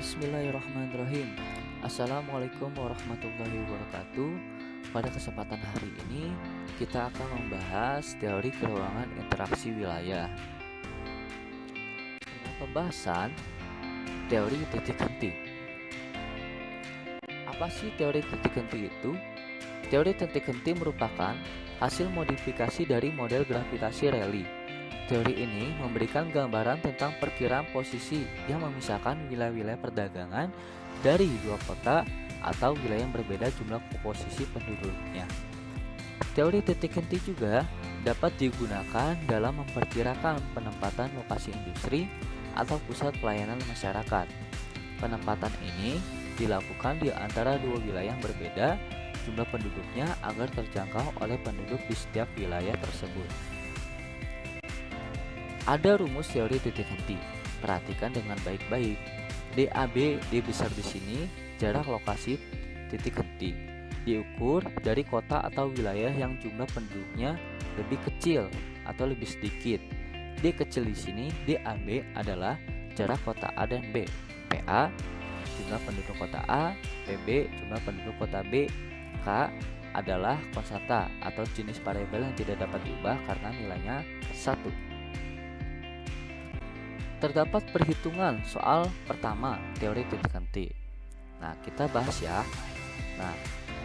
Bismillahirrahmanirrahim. Assalamualaikum warahmatullahi wabarakatuh. Pada kesempatan hari ini kita akan membahas teori keruangan interaksi wilayah dengan pembahasan teori titik henti. Apa sih teori titik henti itu? Teori titik henti merupakan hasil modifikasi dari model gravitasi Rayleigh. Teori ini memberikan gambaran tentang perkiraan posisi yang memisahkan wilayah-wilayah perdagangan dari dua kota atau wilayah yang berbeda jumlah posisi penduduknya. Teori titik henti juga dapat digunakan dalam memperkirakan penempatan lokasi industri atau pusat pelayanan masyarakat. Penempatan ini dilakukan di antara dua wilayah yang berbeda jumlah penduduknya agar terjangkau oleh penduduk di setiap wilayah tersebut. Ada rumus teori titik henti. Perhatikan dengan baik-baik. DAB, D besar di sini, jarak lokasi titik henti. Diukur dari kota atau wilayah yang jumlah penduduknya lebih kecil atau lebih sedikit. D kecil di sini, DAB adalah jarak kota A dan B. PA, jumlah penduduk kota A, PB, jumlah penduduk kota B. K adalah konstanta atau jenis variabel yang tidak dapat diubah karena nilainya 1. Terdapat perhitungan soal pertama teori titik henti. Nah, kita bahas ya. Nah,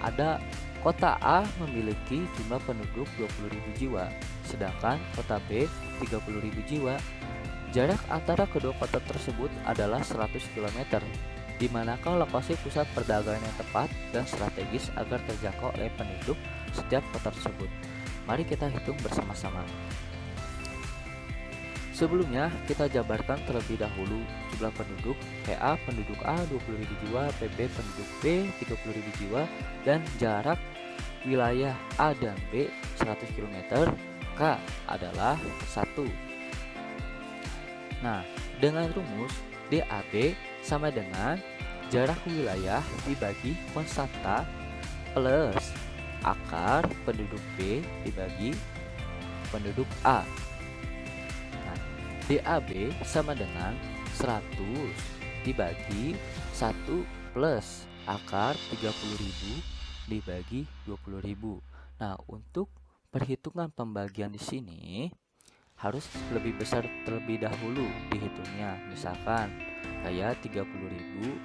ada kota A memiliki jumlah penduduk 20.000 jiwa, sedangkan kota B 30.000 jiwa. Jarak antara kedua kota tersebut adalah 100 km. Di manakah lokasi pusat perdagangan yang tepat dan strategis agar terjangkau oleh penduduk setiap kota tersebut? Mari kita hitung bersama-sama. Sebelumnya, kita jabarkan terlebih dahulu jumlah penduduk. PA penduduk A 20.000 jiwa, PB penduduk B 30.000 jiwa, dan jarak wilayah A dan B 100 km. K adalah 1. Nah, dengan rumus DAB sama dengan jarak wilayah dibagi konstanta plus akar penduduk B dibagi penduduk A. DAB sama dengan 100 dibagi 1 plus akar 30.000 dibagi 20.000. Nah, untuk perhitungan pembagian di sini harus lebih besar terlebih dahulu dihitungnya. Misalkan kayak 30.000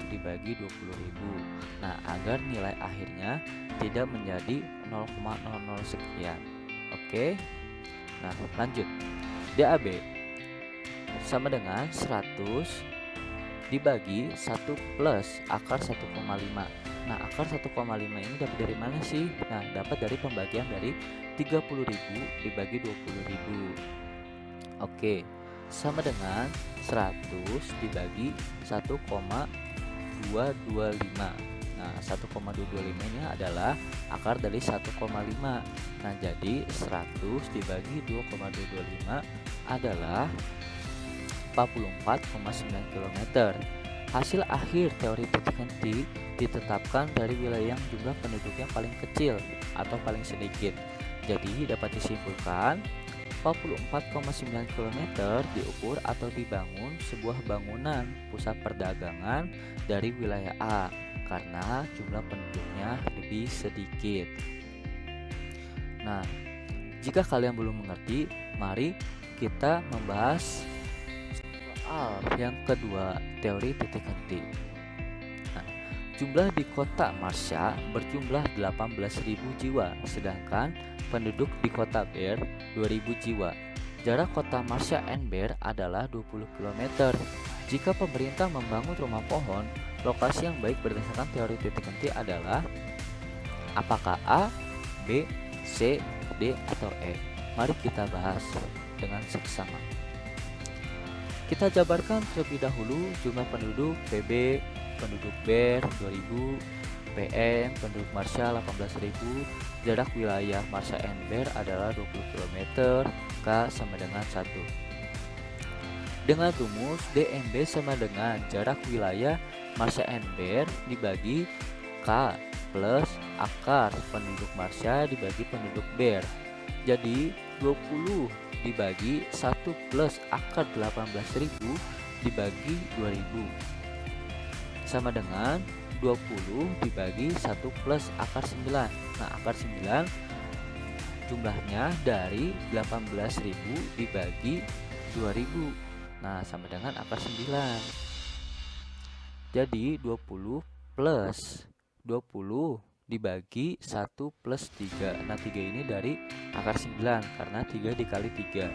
dibagi 20.000. Nah, agar nilai akhirnya tidak menjadi 0,00 sekian. Oke. Nah, lanjut. DAB sama dengan 100 dibagi 1 plus akar 1,5. Nah, akar 1,5 ini dapat dari mana sih? Nah, dapat dari pembagian dari 30.000 dibagi 20.000. Oke, sama dengan 100 dibagi 1,225. Nah, 1,225 ini adalah akar dari 1,5. Nah, jadi 100 dibagi 2,225 adalah 44,9 km. Hasil akhir teori titik henti ditetapkan dari wilayah yang jumlah penduduknya paling kecil atau paling sedikit. Jadi dapat disimpulkan 44,9 km diukur atau dibangun sebuah bangunan pusat perdagangan dari wilayah A karena jumlah penduduknya lebih sedikit. Nah, jika kalian belum mengerti, mari kita membahas soal yang kedua teori titik henti. Nah, jumlah di kota Marsha berjumlah 18.000 jiwa, sedangkan penduduk di kota Bear 2.000 jiwa. Jarak kota Marsha and Bear adalah 20 km. Jika pemerintah membangun rumah pohon, lokasi yang baik berdasarkan teori titik henti adalah apakah A, B, C, D, atau E? Mari kita bahas dengan seksama. Kita jabarkan terlebih dahulu jumlah penduduk PB, penduduk Bear 2000, PM penduduk Marsha 18.000, jarak wilayah Marsha and Bear adalah 20 km, K sama dengan 1. Dengan rumus DMB sama dengan jarak wilayah Marsha and Bear dibagi K plus akar penduduk Marsha dibagi penduduk Bear. Jadi 20 dibagi 1 plus akar 18.000 dibagi 2000. sama dengan 20 dibagi 1 plus akar 9. Nah, akar 9 jumlahnya dari 18.000 dibagi 2000. Nah, sama dengan akar 9. Jadi 20 plus 20 dibagi 1 plus 3. Nah, 3 ini dari akar 9 karena 3 dikali 3.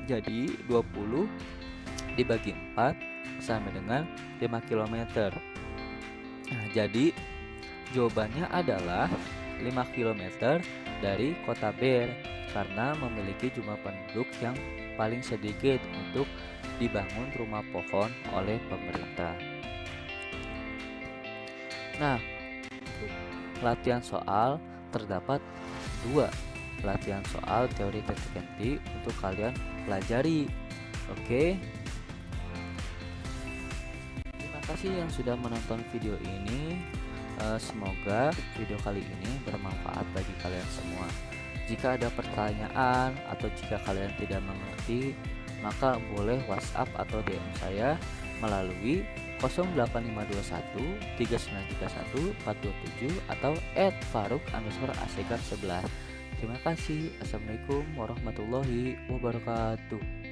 Jadi 20 dibagi 4 sama dengan 5 km. Nah, jadi jawabannya adalah 5 km dari kota Ber karena memiliki jumlah penduduk yang paling sedikit untuk dibangun rumah pohon oleh pemerintah. Nah, latihan soal terdapat 2 latihan soal teori titik henti untuk kalian pelajari. Oke. Terima kasih yang sudah menonton video ini. Semoga video kali ini bermanfaat bagi kalian semua. Jika ada pertanyaan atau jika kalian tidak mengerti, maka boleh WhatsApp atau DM saya melalui 08521 3931 427 atau @faruk_asekar11. Terima kasih. Assalamualaikum warahmatullahi wabarakatuh.